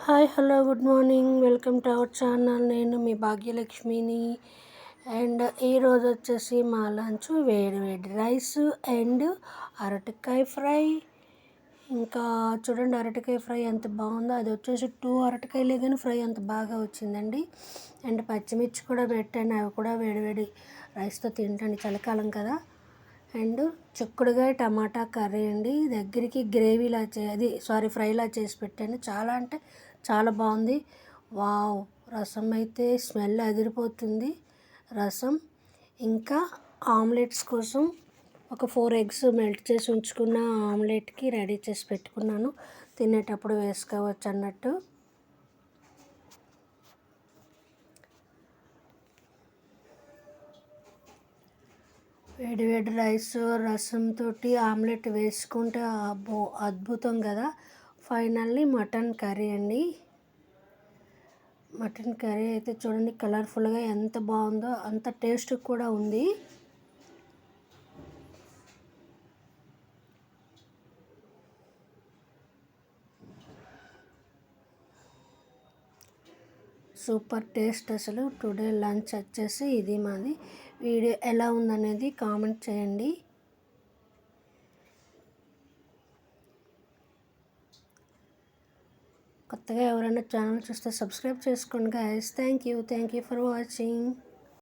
Hi hello good morning welcome to our channel. నేను మీ భాగ్యలక్ష్మిని. And ఈరోజు వచ్చేసి మా లంచ్ వేడి వేడి రైస్ అండ్ అరటికాయ ఫ్రై. ఇంకా చూడండి అరటికాయ ఫ్రై ఎంత బాగుందో. అది వచ్చేసి 2 అరటికాయలే కానీ ఫ్రై అంత బాగా వచ్చిందండి. అండ్ పచ్చిమిర్చి కూడా పెట్టాను, అవి కూడా వేడివేడి రైస్తో తింటాను, చలికాలం కదా. అండ్ చిక్కుడుకాయ టమాటా కర్రీ అండి. దగ్గరికి గ్రేవీలా ఫ్రైలా చేసి పెట్టాను. చాలా అంటే చాలా బాగుంది. వావ్, రసం అయితే స్మెల్ అదిరిపోతుంది రసం. ఇంకా ఆమ్లెట్స్ కోసం ఒక 4 ఎగ్స్ మెల్ట్ చేసి ఉంచుకున్న ఆమ్లెట్కి రెడీ చేసి పెట్టుకున్నాను, తినేటప్పుడు వేసుకోవచ్చు అన్నట్టు. వేడి వేడి రైస్ రసంతో ఆమ్లెట్ వేసుకుంటే అబ్బో అద్భుతం కదా. ఫైనల్లీ మటన్ కర్రీ అండి. మటన్ కర్రీ అయితే చూడండి కలర్ఫుల్గా ఎంత బాగుందో, అంత టేస్ట్ కూడా ఉంది. సూపర్ టేస్ట్ అసలు. టుడే లంచ్ వచ్చేసి ఇది మాది. వీడియో ఎలా ఉందనేది కామెంట్ చేయండి. కొత్తగా ఎవరైనా ఛానల్ చూస్తే సబ్స్క్రైబ్ చేసుకోండి guys. Thank you for watching.